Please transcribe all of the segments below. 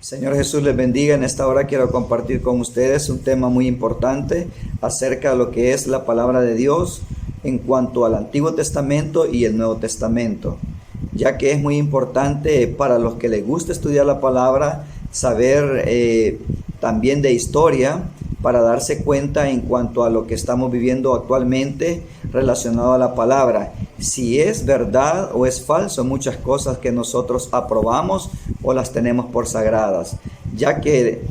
Señor Jesús les bendiga. En esta hora quiero compartir con ustedes un tema muy importante acerca de lo que es la palabra de Dios en cuanto al Antiguo Testamento y el Nuevo Testamento, ya que es muy importante para los que les gusta estudiar la palabra saber también de historia, para darse cuenta en cuanto a lo que estamos viviendo actualmente relacionado a la palabra, si es verdad o es falso muchas cosas que nosotros aprobamos o las tenemos por sagradas, ya que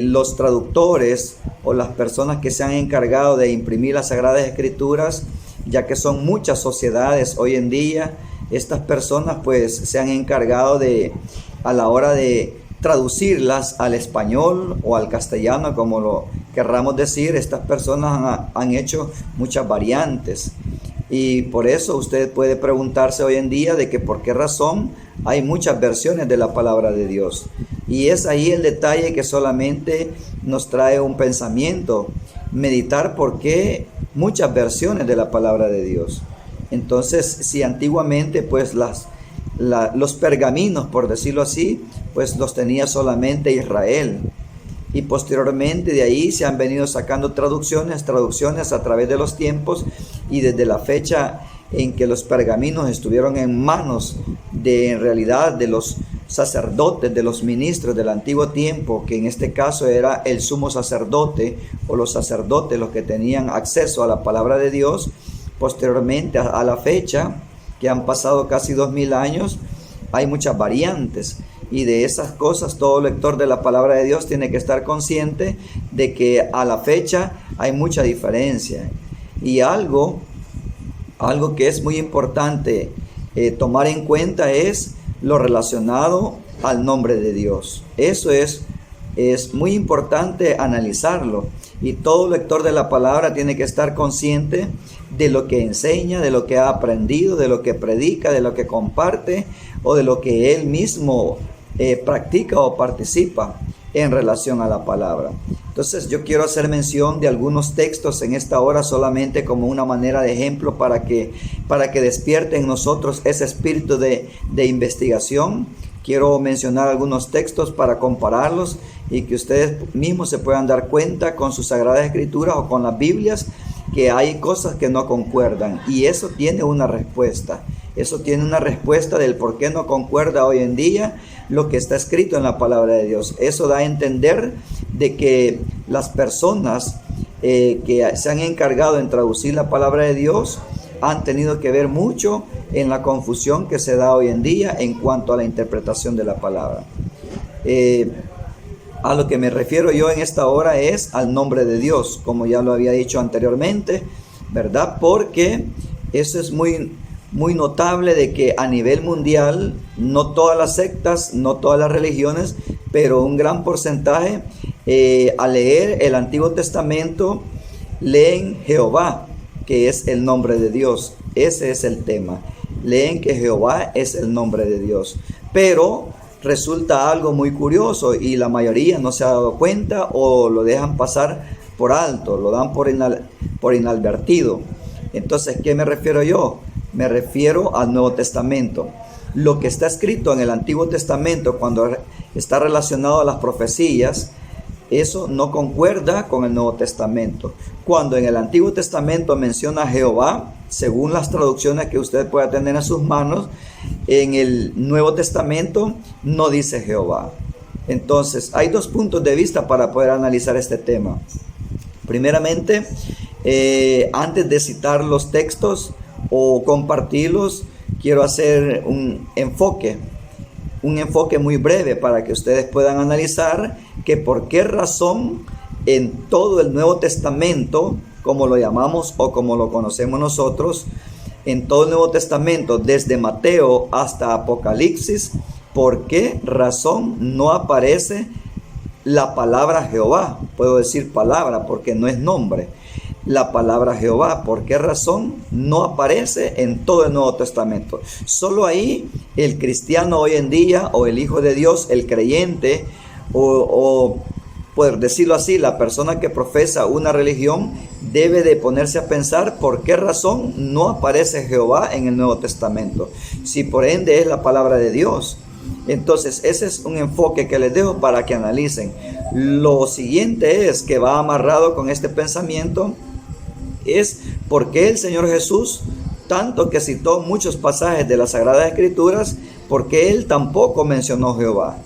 los traductores o las personas que se han encargado de imprimir las Sagradas Escrituras, ya que son muchas sociedades hoy en día, estas personas pues se han encargado de, a la hora de traducirlas al español o al castellano, como lo querramos decir, estas personas han hecho muchas variantes. Y por eso usted puede preguntarse hoy en día de que por qué razón hay muchas versiones de la palabra de Dios. Y es ahí el detalle que solamente nos trae un pensamiento, meditar por qué muchas versiones de la palabra de Dios. Entonces, si antiguamente pues los pergaminos, por decirlo así, pues los tenía solamente Israel. Y posteriormente de ahí se han venido sacando traducciones a través de los tiempos, y desde la fecha en que los pergaminos estuvieron en manos en realidad de los sacerdotes, de los ministros del antiguo tiempo, que en este caso era el sumo sacerdote o los sacerdotes los que tenían acceso a la palabra de Dios, posteriormente a la fecha, que han pasado casi 2000 años, hay muchas variantes. Y de esas cosas todo lector de la palabra de Dios tiene que estar consciente de que a la fecha hay mucha diferencia. Y algo que es muy importante tomar en cuenta es lo relacionado al nombre de Dios. Eso es muy importante analizarlo. Y todo lector de la palabra tiene que estar consciente de lo que enseña, de lo que ha aprendido, de lo que predica, de lo que comparte o de lo que él mismo practica o participa en relación a la palabra. Entonces yo quiero hacer mención de algunos textos en esta hora solamente como una manera de ejemplo para que despierte en nosotros ese espíritu de investigación. Quiero mencionar algunos textos para compararlos y que ustedes mismos se puedan dar cuenta con sus Sagradas Escrituras o con las Biblias que hay cosas que no concuerdan, y eso tiene una respuesta. Eso tiene una respuesta del por qué no concuerda hoy en día lo que está escrito en la palabra de Dios. Eso da a entender de que las personas que se han encargado en traducir la palabra de Dios han tenido que ver mucho en la confusión que se da hoy en día en cuanto a la interpretación de la palabra. A lo que me refiero yo en esta hora es al nombre de Dios, como ya lo había dicho anteriormente, ¿verdad? Porque eso es muy notable de que a nivel mundial, no todas las sectas, no todas las religiones, pero un gran porcentaje al leer el Antiguo Testamento leen Jehová, que es el nombre de Dios. Ese es el tema. Leen que Jehová es el nombre de Dios. Pero resulta algo muy curioso y la mayoría no se ha dado cuenta o lo dejan pasar por alto, lo dan por inadvertido. Entonces, ¿qué me refiero yo? Me refiero al Nuevo Testamento. Lo que está escrito en el Antiguo Testamento, cuando está relacionado a las profecías, eso no concuerda con el Nuevo Testamento. Cuando en el Antiguo Testamento menciona a Jehová, según las traducciones que usted pueda tener en sus manos, en el Nuevo Testamento no dice Jehová. Entonces, hay dos puntos de vista para poder analizar este tema. Primeramente, antes de citar los textos o compartirlos, quiero hacer un enfoque muy breve para que ustedes puedan analizar que por qué razón en todo el Nuevo Testamento, como lo llamamos o como lo conocemos nosotros, en todo el Nuevo Testamento, desde Mateo hasta Apocalipsis, por qué razón no aparece la palabra Jehová. Puedo decir palabra porque no es nombre. La palabra Jehová, ¿por qué razón no aparece en todo el Nuevo Testamento? Solo ahí el cristiano hoy en día, o el Hijo de Dios, el creyente, o por decirlo así, la persona que profesa una religión, debe de ponerse a pensar por qué razón no aparece Jehová en el Nuevo Testamento. Si por ende es la palabra de Dios. Entonces, ese es un enfoque que les dejo para que analicen. Lo siguiente es que va amarrado con este pensamiento, es por qué el Señor Jesús, tanto que citó muchos pasajes de las Sagradas Escrituras, porque Él tampoco mencionó Jehová.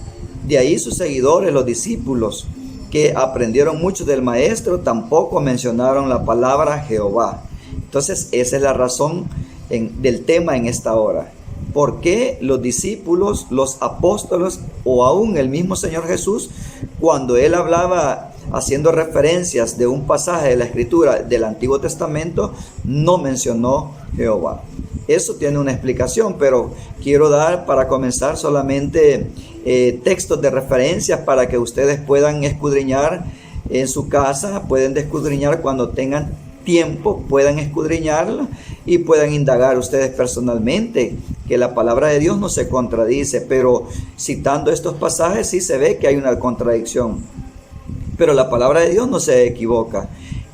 De ahí sus seguidores, los discípulos, que aprendieron mucho del Maestro, tampoco mencionaron la palabra Jehová. Entonces, esa es la razón del tema en esta hora. ¿Por qué los discípulos, los apóstoles o aún el mismo Señor Jesús, cuando Él hablaba haciendo referencias de un pasaje de la Escritura del Antiguo Testamento, no mencionó Jehová? Eso tiene una explicación, pero quiero dar para comenzar solamente textos de referencias para que ustedes puedan escudriñar en su casa, pueden escudriñar cuando tengan tiempo, puedan escudriñarla y puedan indagar ustedes personalmente, que la palabra de Dios no se contradice, pero citando estos pasajes sí se ve que hay una contradicción, pero la palabra de Dios no se equivoca.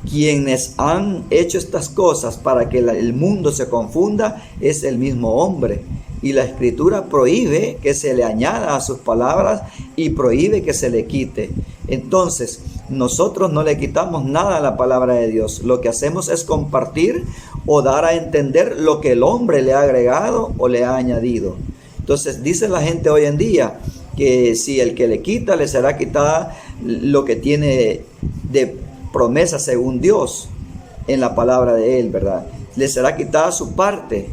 Quienes han hecho estas cosas para que el mundo se confunda es el mismo hombre, y la Escritura prohíbe que se le añada a sus palabras y prohíbe que se le quite. Entonces, nosotros no le quitamos nada a la palabra de Dios. Lo que hacemos es compartir o dar a entender lo que el hombre le ha agregado o le ha añadido. Entonces, dice la gente hoy en día que si el que le quita, le será quitada lo que tiene de promesa según Dios en la palabra de Él, ¿verdad? Le será quitada su parte.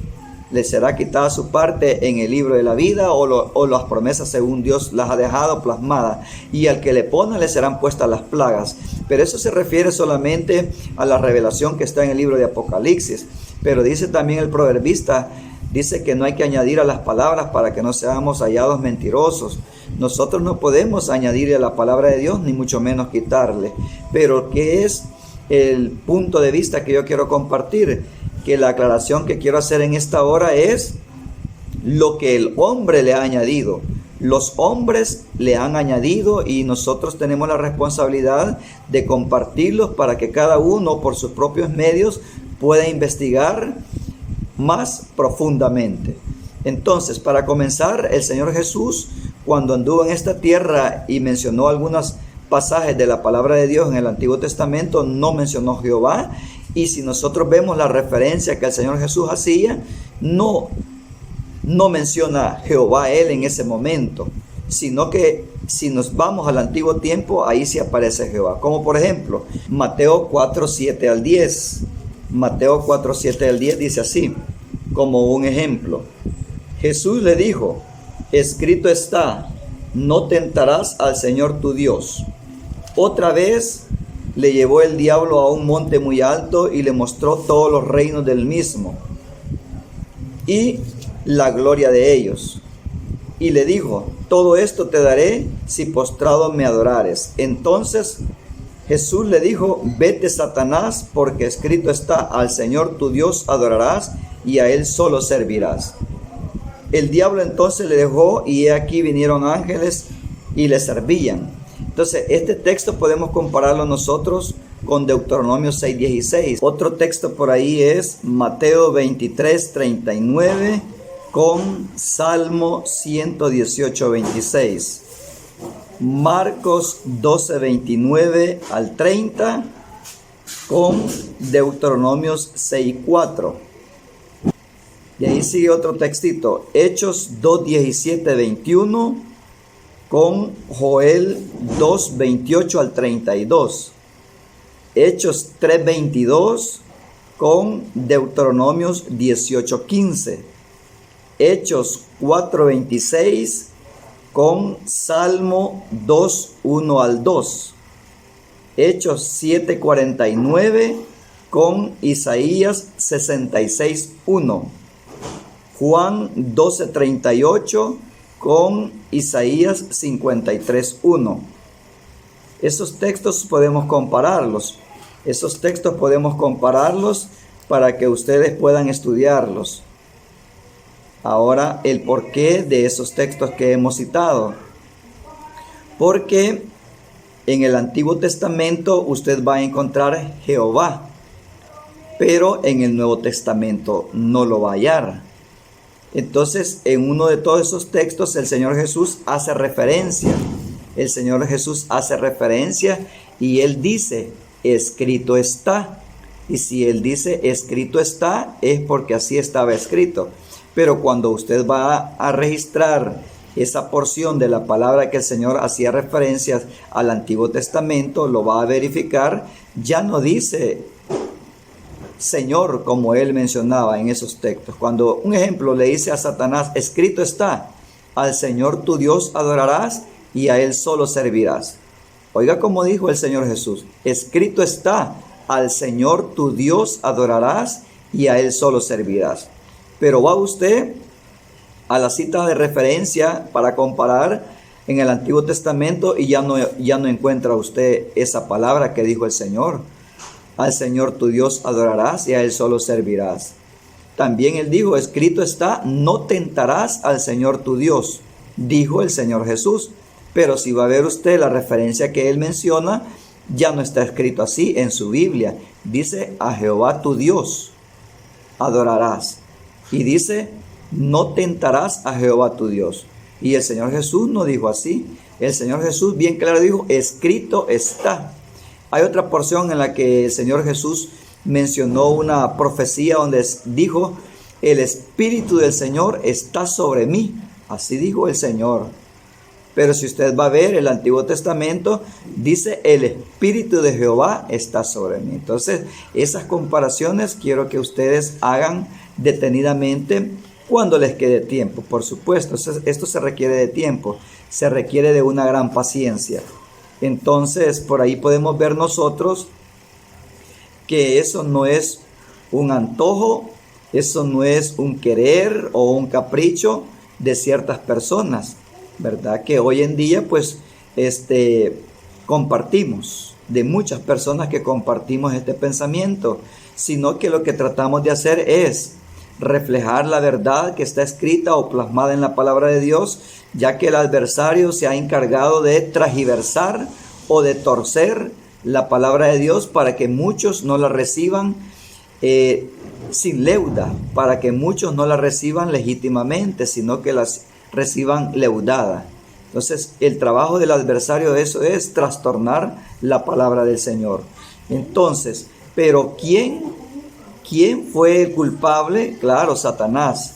Le será quitada su parte en el libro de la vida o las promesas según Dios las ha dejado plasmadas, y al que le pone le serán puestas las plagas. Pero eso se refiere solamente a la revelación que está en el libro de Apocalipsis. Pero dice también el proverbista, dice que no hay que añadir a las palabras para que no seamos hallados mentirosos. Nosotros no podemos añadirle a la palabra de Dios, ni mucho menos quitarle. Pero ¿qué es el punto de vista que yo quiero compartir? Que la aclaración que quiero hacer en esta hora es lo que el hombre le ha añadido. Los hombres le han añadido y nosotros tenemos la responsabilidad de compartirlos para que cada uno por sus propios medios pueda investigar más profundamente. Entonces, para comenzar, el Señor Jesús, cuando anduvo en esta tierra y mencionó algunos pasajes de la palabra de Dios en el Antiguo Testamento, no mencionó Jehová. Y si nosotros vemos la referencia que el Señor Jesús hacía, no menciona Jehová Él en ese momento, sino que si nos vamos al antiguo tiempo, ahí sí aparece Jehová. Como por ejemplo, Mateo 4, 7 al 10. Mateo 4, 7 al 10 dice así, como un ejemplo. Jesús le dijo, escrito está, no tentarás al Señor tu Dios. Otra vez le llevó el diablo a un monte muy alto y le mostró todos los reinos del mismo y la gloria de ellos. Y le dijo, todo esto te daré si postrado me adorares. Entonces Jesús le dijo, vete Satanás, porque escrito está, al Señor tu Dios adorarás y a Él solo servirás. El diablo entonces le dejó y he aquí vinieron ángeles y le servían. Entonces, este texto podemos compararlo nosotros con Deuteronomio 6:16. Otro texto por ahí es Mateo 23:39 con Salmo 118:26. Marcos 12:29 al 30 con Deuteronomios 6:4. Y ahí sigue otro textito, Hechos 2:17-21 con Joel 2:28 al 32. Hechos 3:22 con Deuteronomios 18:15. Hechos 4:26 con Salmo 2:1 al 2. Hechos 7:49 con Isaías 66:1. Juan 12:38 con Isaías 53:1. Esos textos podemos compararlos. Esos textos podemos compararlos para que ustedes puedan estudiarlos. Ahora, el porqué de esos textos que hemos citado. Porque en el Antiguo Testamento usted va a encontrar Jehová, pero en el Nuevo Testamento no lo va a hallar. Entonces, en uno de todos esos textos, el Señor Jesús hace referencia. El Señor Jesús hace referencia y Él dice, escrito está. Y si Él dice, escrito está, es porque así estaba escrito. Pero cuando usted va a registrar esa porción de la palabra que el Señor hacía referencias al Antiguo Testamento, lo va a verificar, ya no dice Señor como Él mencionaba en esos textos. Cuando, un ejemplo, le dice a Satanás, escrito está, al Señor tu Dios adorarás y a Él solo servirás. Oiga como dijo el Señor Jesús, escrito está, al Señor tu Dios adorarás y a Él solo servirás. Pero va usted a la cita de referencia para comparar en el Antiguo Testamento y ya no encuentra usted esa palabra que dijo el Señor. Al Señor tu Dios adorarás y a Él solo servirás. También Él dijo, escrito está, no tentarás al Señor tu Dios, dijo el Señor Jesús. Pero si va a ver usted la referencia que Él menciona, ya no está escrito así en su Biblia. Dice, a Jehová tu Dios adorarás. Y dice, no tentarás a Jehová tu Dios. Y el Señor Jesús no dijo así. El Señor Jesús bien claro dijo, escrito está. Hay otra porción en la que el Señor Jesús mencionó una profecía donde dijo, el Espíritu del Señor está sobre mí. Así dijo el Señor. Pero si usted va a ver el Antiguo Testamento, dice, el Espíritu de Jehová está sobre mí. Entonces, esas comparaciones quiero que ustedes hagan detenidamente cuando les quede tiempo. Por supuesto, esto se requiere de tiempo, se requiere de una gran paciencia. Entonces, por ahí podemos ver nosotros que eso no es un antojo, eso no es un querer o un capricho de ciertas personas, ¿verdad? Que hoy en día pues compartimos, de muchas personas que compartimos este pensamiento, sino que lo que tratamos de hacer es reflejar la verdad que está escrita o plasmada en la palabra de Dios, ya que el adversario se ha encargado de transgiversar o de torcer la palabra de Dios para que muchos no la reciban sin leuda, para que muchos no la reciban legítimamente, sino que las reciban leudada. Entonces, el trabajo del adversario de eso es trastornar la palabra del Señor. Entonces, pero ¿quién fue el culpable? Claro, Satanás.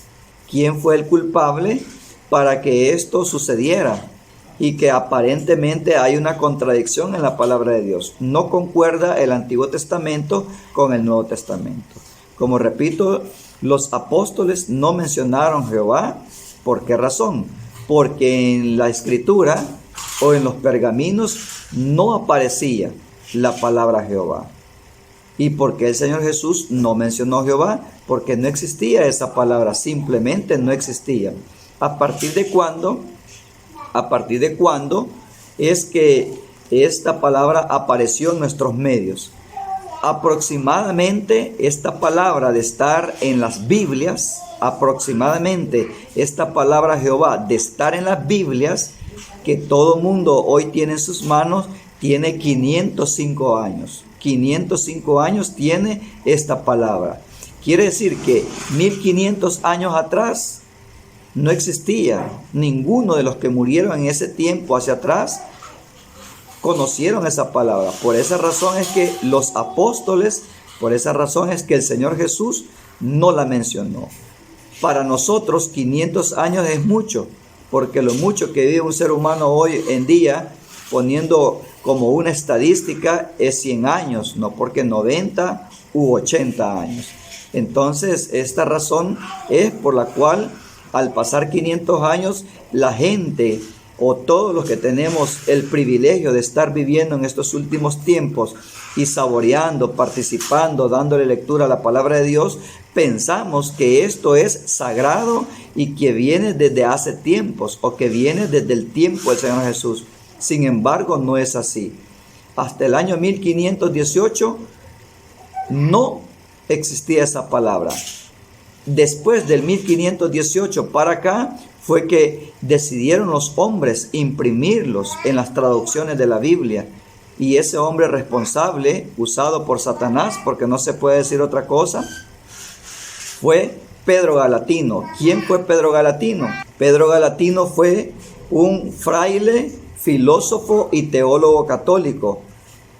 ¿Quién fue el culpable para que esto sucediera? Y que aparentemente hay una contradicción en la palabra de Dios. No concuerda el Antiguo Testamento con el Nuevo Testamento. Como repito, los apóstoles no mencionaron Jehová. ¿Por qué razón? Porque en la escritura o en los pergaminos no aparecía la palabra Jehová. ¿Y por qué el Señor Jesús no mencionó Jehová? Porque no existía esa palabra, simplemente no existía. ¿A partir de cuándo? ¿A partir de cuándo es que esta palabra apareció en nuestros medios? Aproximadamente esta palabra de estar en las Biblias, aproximadamente esta palabra Jehová de estar en las Biblias, que todo mundo hoy tiene en sus manos, tiene 505 años. 505 años tiene esta palabra. Quiere decir que 1500 años atrás no existía. Ninguno de los que murieron en ese tiempo hacia atrás conocieron esa palabra. Por esa razón es que los apóstoles, por esa razón es que el Señor Jesús no la mencionó. Para nosotros 500 años es mucho, porque lo mucho que vive un ser humano hoy en día, poniendo como una estadística, es 100 años, no porque 90 u 80 años. Entonces, esta razón es por la cual al pasar 500 años, la gente o todos los que tenemos el privilegio de estar viviendo en estos últimos tiempos y saboreando, participando, dándole lectura a la palabra de Dios, pensamos que esto es sagrado y que viene desde hace tiempos o que viene desde el tiempo del Señor Jesús. Sin embargo, no es así. Hasta el año 1518 no existía esa palabra. Después del 1518 para acá fue que decidieron los hombres imprimirlos en las traducciones de la Biblia. Y ese hombre responsable, usado por Satanás, porque no se puede decir otra cosa, fue Pedro Galatino. ¿Quién fue Pedro Galatino? Pedro Galatino fue un fraile, filósofo y teólogo católico.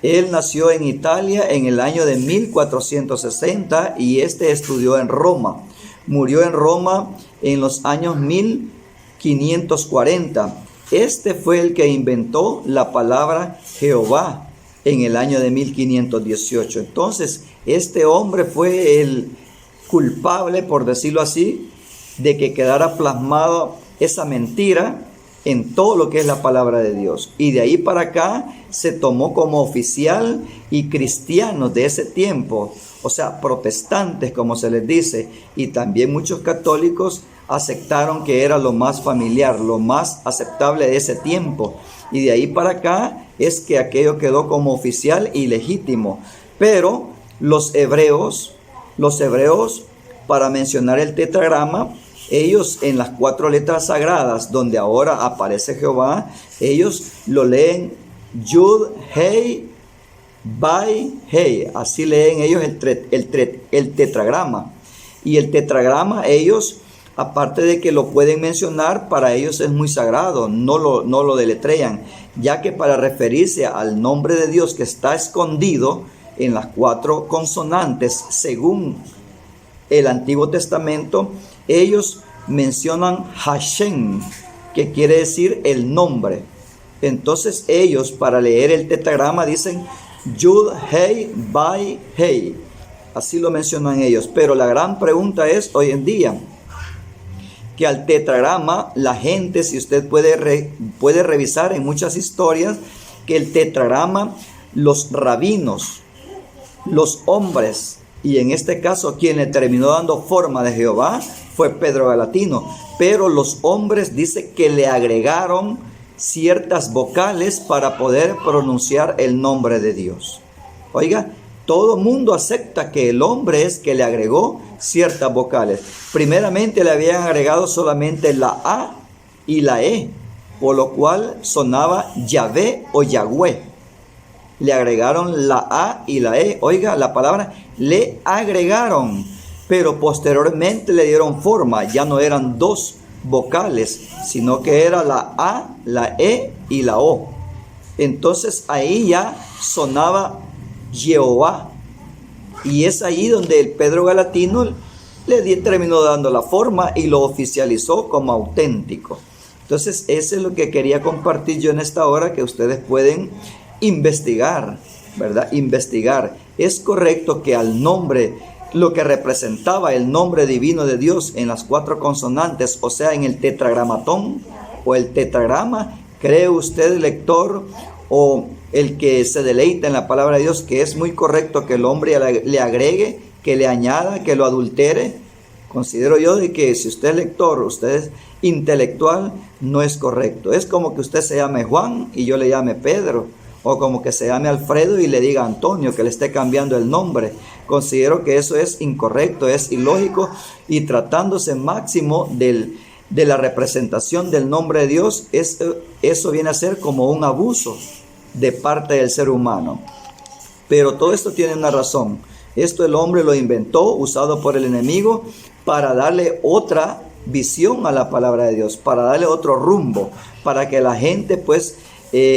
Él nació en Italia en el año de 1460 y estudió en Roma. Murió en Roma en los años 1540. Fue el que inventó la palabra Jehová en el año de 1518. Entonces, este hombre fue el culpable, por decirlo así, de que quedara plasmado esa mentira en todo lo que es la palabra de Dios. Y de ahí para acá se tomó como oficial y cristianos de ese tiempo, o sea, protestantes como se les dice, y también muchos católicos aceptaron que era lo más familiar, lo más aceptable de ese tiempo. Y de ahí para acá es que aquello quedó como oficial y legítimo. Pero los hebreos, para mencionar el tetragrama, ellos en las 4 letras sagradas donde ahora aparece Jehová, ellos lo leen Yud, Hei, Bai, Hei. Así leen ellos el tetragrama. Y el tetragrama ellos, aparte de que lo pueden mencionar, para ellos es muy sagrado, no lo deletrean, ya que para referirse al nombre de Dios que está escondido en las 4 consonantes, según el Antiguo Testamento, ellos mencionan Hashem, que quiere decir el nombre. Entonces ellos, para leer el tetragrama, dicen Yud, Hei, Bai, Hei. Así lo mencionan ellos. Pero la gran pregunta es hoy en día, que al tetragrama, la gente, si usted puede revisar en muchas historias, que el tetragrama, los rabinos, los hombres, y en este caso quien le terminó dando forma de Jehová fue Pedro Galatino, pero los hombres dice que le agregaron ciertas vocales para poder pronunciar el nombre de Dios. Oiga, todo mundo acepta que el hombre es que le agregó ciertas vocales. Primeramente le habían agregado solamente la A y la E, por lo cual sonaba Yahvé o Yahweh. Le agregaron la A y la E. Oiga, la palabra le agregaron, pero posteriormente le dieron forma. Ya no eran 2 vocales, sino que era la A, la E y la O. Entonces ahí ya sonaba Jehová. Y es ahí donde el Pedro Galatino terminó dando la forma y lo oficializó como auténtico. Entonces eso es lo que quería compartir yo en esta hora, que ustedes pueden investigar, ¿verdad? Investigar. Es correcto que al nombre, lo que representaba el nombre divino de Dios en las 4 consonantes, o sea, en el tetragramatón o el tetragrama, ¿cree usted, lector, o el que se deleita en la palabra de Dios, que es muy correcto que el hombre le agregue, que le añada, que lo adultere? Considero yo de que si usted es lector, usted es intelectual, no es correcto. Es como que usted se llame Juan y yo le llame Pedro, o como que se llame Alfredo y le diga Antonio, que le esté cambiando el nombre. Considero que eso es incorrecto, es ilógico, y tratándose máximo de la representación del nombre de Dios, eso viene a ser como un abuso de parte del ser humano. Pero todo esto tiene una razón. Esto el hombre lo inventó, usado por el enemigo, para darle otra visión a la palabra de Dios, para darle otro rumbo, para que la gente pues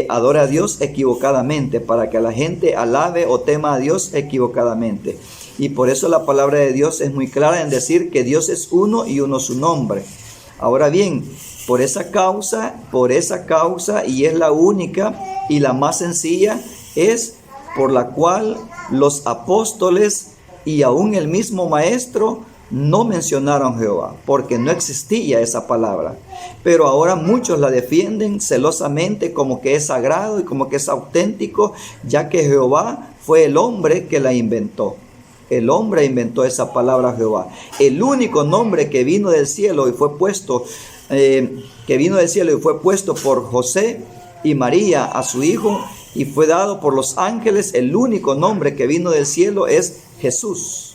adore a Dios equivocadamente, para que la gente alabe o tema a Dios equivocadamente. Y por eso la palabra de Dios es muy clara en decir que Dios es uno y uno su nombre. Ahora bien, por esa causa, y es la única y la más sencilla, es por la cual los apóstoles y aún el mismo maestro no mencionaron Jehová, porque no existía esa palabra. Pero ahora muchos la defienden celosamente como que es sagrado y como que es auténtico, ya que Jehová fue el hombre que la inventó. El hombre inventó esa palabra Jehová. El único nombre que vino del cielo y fue puesto, por José y María a su hijo, y fue dado por los ángeles. El único nombre que vino del cielo es Jesús.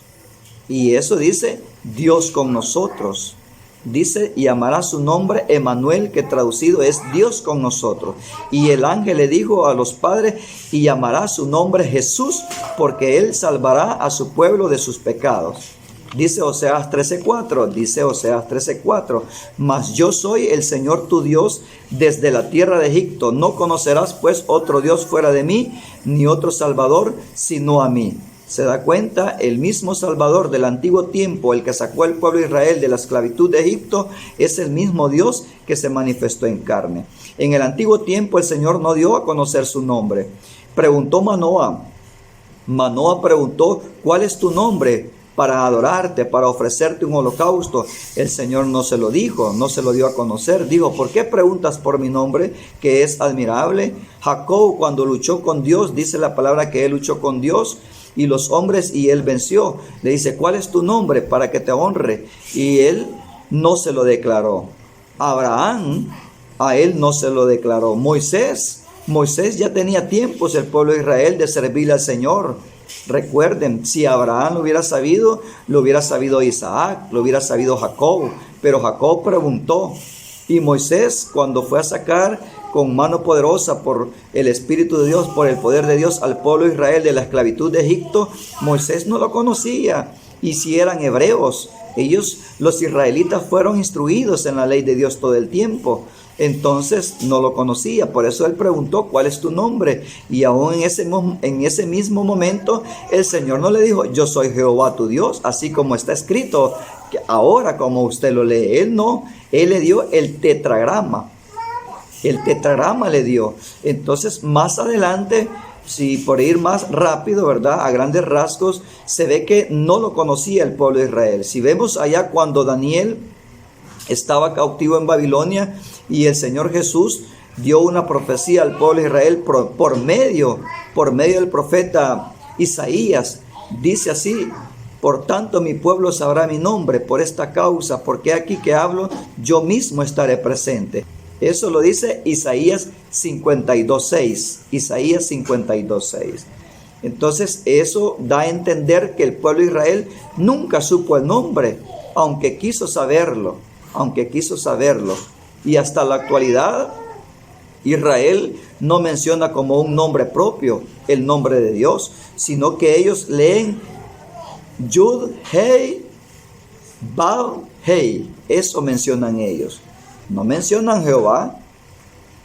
Y eso dice Dios con nosotros. Dice, y llamará su nombre Emmanuel, que traducido es Dios con nosotros. Y el ángel le dijo a los padres, y llamará su nombre Jesús, porque él salvará a su pueblo de sus pecados. Dice Oseas 13:4, mas yo soy el Señor tu Dios desde la tierra de Egipto. No conocerás pues otro Dios fuera de mí, ni otro Salvador sino a mí. ¿Se da cuenta? El mismo Salvador del antiguo tiempo, el que sacó al pueblo de Israel de la esclavitud de Egipto, es el mismo Dios que se manifestó en carne. En el antiguo tiempo el Señor no dio a conocer su nombre. Preguntó Manoah preguntó, ¿cuál es tu nombre? Para adorarte, para ofrecerte un holocausto. El Señor no se lo dijo, no se lo dio a conocer. Dijo, ¿por qué preguntas por mi nombre, que es admirable? Jacob, cuando luchó con Dios, dice la palabra que él luchó con Dios y los hombres y él venció. Le dice, ¿cuál es tu nombre para que te honre? Y él no se lo declaró. Abraham, a él no se lo declaró. Moisés ya tenía tiempos, el pueblo de Israel, de servirle al Señor. Recuerden, si Abraham lo hubiera sabido Isaac, lo hubiera sabido Jacob, pero Jacob preguntó. Y Moisés, cuando fue a sacar con mano poderosa por el Espíritu de Dios, por el poder de Dios al pueblo de Israel de la esclavitud de Egipto, Moisés no lo conocía. Y si eran hebreos, ellos, los israelitas, fueron instruidos en la ley de Dios todo el tiempo. Entonces no lo conocía, por eso él preguntó, ¿cuál es tu nombre? Y aún en ese mismo momento el Señor no le dijo, yo soy Jehová tu Dios, así como está escrito, que ahora como usted lo lee. Él no, él le dio el tetragrama le dio. Entonces más adelante, si por ir más rápido, ¿verdad? A grandes rasgos, se ve que no lo conocía el pueblo de Israel. Si vemos allá cuando Daniel estaba cautivo en Babilonia y el Señor Jesús dio una profecía al pueblo de Israel por medio del profeta Isaías. Dice así, por tanto mi pueblo sabrá mi nombre por esta causa, porque aquí que hablo yo mismo estaré presente. Eso lo dice Isaías 52:6. Isaías 52:6. Entonces eso da a entender que el pueblo de Israel nunca supo el nombre, aunque quiso saberlo. Y hasta la actualidad, Israel no menciona como un nombre propio el nombre de Dios, sino que ellos leen Yud, Hei, Vav, Hei. Eso mencionan ellos. No mencionan Jehová,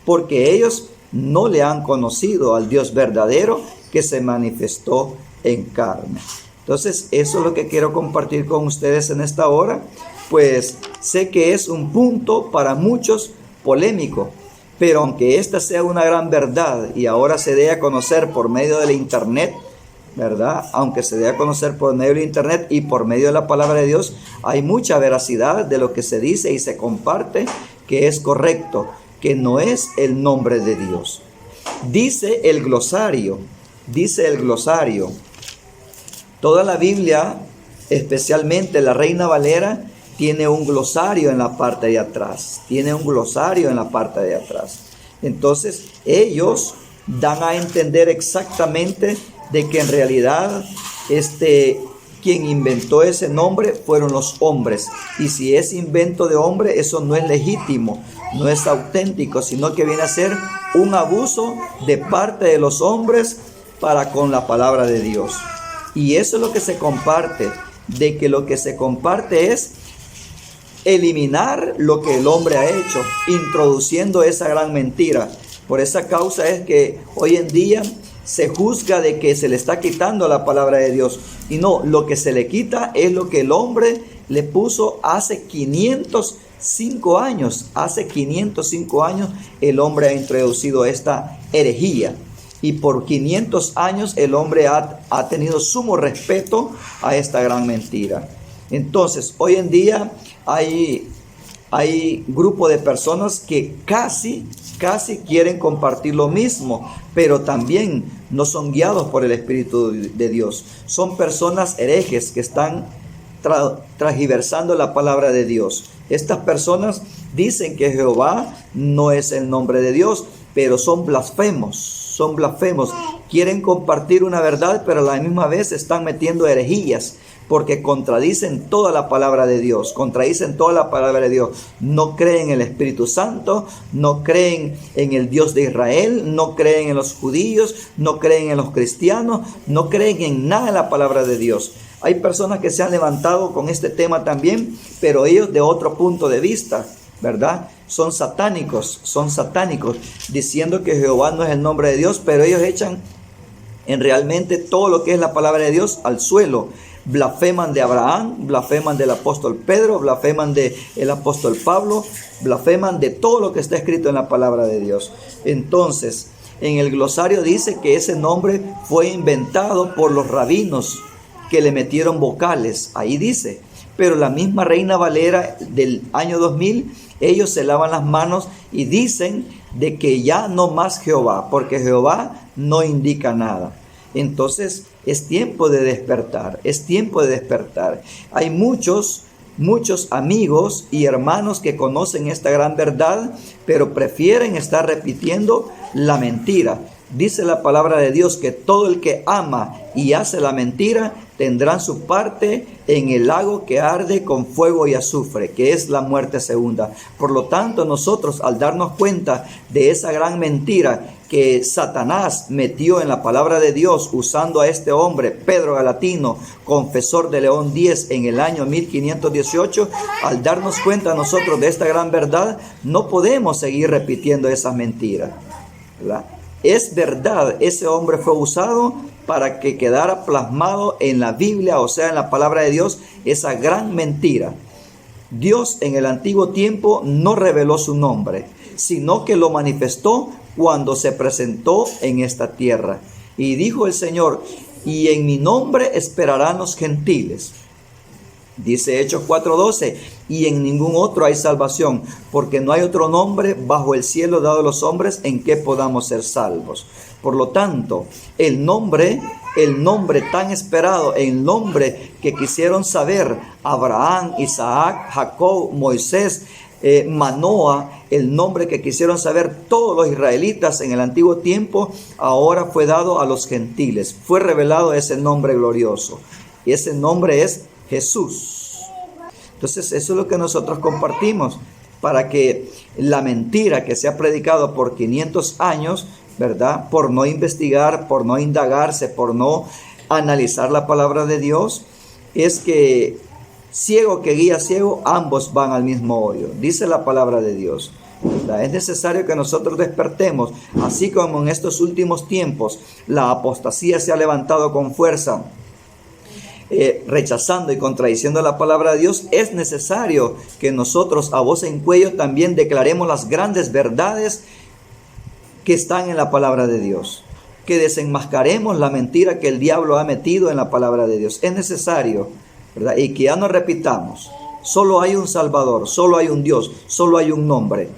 porque ellos no le han conocido al Dios verdadero que se manifestó en carne. Entonces, eso es lo que quiero compartir con ustedes en esta hora. Pues sé que es un punto para muchos polémico, pero aunque esta sea una gran verdad y ahora se dé a conocer por medio del internet, ¿verdad? Aunque se dé a conocer por medio del internet y por medio de la palabra de Dios, hay mucha veracidad de lo que se dice y se comparte que es correcto, que no es el nombre de Dios. Dice el glosario, toda la Biblia, especialmente la Reina Valera, tiene un glosario en la parte de atrás. Entonces, ellos dan a entender exactamente de que en realidad quien inventó ese nombre fueron los hombres. Y si es invento de hombre, eso no es legítimo, no es auténtico, sino que viene a ser un abuso de parte de los hombres para con la palabra de Dios. Y eso es lo que se comparte, de que lo que se comparte es eliminar lo que el hombre ha hecho, introduciendo esa gran mentira. Por esa causa es que hoy en día se juzga de que se le está quitando la palabra de Dios. Y no, lo que se le quita es lo que el hombre le puso hace 505 años. Hace 505 años el hombre ha introducido esta herejía. Y por 500 años el hombre ha tenido sumo respeto a esta gran mentira. Entonces, hoy en día hay grupo de personas que casi quieren compartir lo mismo, pero también no son guiados por el Espíritu de Dios. Son personas herejes que están transgiversando la palabra de Dios. Estas personas dicen que Jehová no es el nombre de Dios, pero son blasfemos. Quieren compartir una verdad, pero a la misma vez están metiendo herejías. porque contradicen toda la palabra de Dios, contradicen toda la palabra de Dios. No creen en el Espíritu Santo, no creen en el Dios de Israel, no creen en los judíos, no creen en los cristianos, no creen en nada de la palabra de Dios. Hay personas que se han levantado con este tema también, pero ellos de otro punto de vista, ¿verdad? Son satánicos, diciendo que Jehová no es el nombre de Dios, pero ellos echan en realmente todo lo que es la palabra de Dios al suelo. Blasfeman de Abraham, blasfeman del apóstol Pedro, blasfeman del apóstol Pablo, blasfeman de todo lo que está escrito en la palabra de Dios. Entonces, en el glosario dice que ese nombre fue inventado por los rabinos que le metieron vocales, ahí dice. Pero la misma Reina Valera del año 2000, ellos se lavan las manos y dicen de que ya no más Jehová, porque Jehová no indica nada. Entonces es tiempo de despertar, es tiempo de despertar. Hay muchos amigos y hermanos que conocen esta gran verdad, pero prefieren estar repitiendo la mentira. Dice la palabra de Dios que todo el que ama y hace la mentira tendrán su parte en el lago que arde con fuego y azufre, que es la muerte segunda. Por lo tanto, nosotros al darnos cuenta de esa gran mentira que Satanás metió en la palabra de Dios usando a este hombre, Pedro Galatino, confesor de León X en el año 1518, al darnos cuenta nosotros de esta gran verdad, no podemos seguir repitiendo esas mentiras, ¿verdad? Es verdad, ese hombre fue usado para que quedara plasmado en la Biblia, o sea, en la palabra de Dios, esa gran mentira. Dios en el antiguo tiempo no reveló su nombre, sino que lo manifestó cuando se presentó en esta tierra. Y dijo el Señor, y en mi nombre esperarán los gentiles. Dice Hechos 4:12, y en ningún otro hay salvación, porque no hay otro nombre bajo el cielo dado a los hombres en que podamos ser salvos. Por lo tanto, el nombre tan esperado, el nombre que quisieron saber Abraham, Isaac, Jacob, Moisés, Manoa, el nombre que quisieron saber todos los israelitas en el antiguo tiempo, ahora fue dado a los gentiles. Fue revelado ese nombre glorioso. Y ese nombre es Jesús. Entonces eso es lo que nosotros compartimos, para que la mentira que se ha predicado por 500 años, ¿verdad? Por no investigar, por no indagarse, por no analizar la palabra de Dios, es que ciego que guía ciego, ambos van al mismo hoyo, dice la palabra de Dios, ¿verdad? Es necesario que nosotros despertemos, así como en estos últimos tiempos la apostasía se ha levantado con fuerza, rechazando y contradiciendo la palabra de Dios. Es necesario que nosotros a voz en cuello también declaremos las grandes verdades que están en la palabra de Dios, que desenmascaremos la mentira que el diablo ha metido en la palabra de Dios. Es necesario, ¿verdad? Y que ya no repitamos, solo hay un Salvador, solo hay un Dios, solo hay un nombre.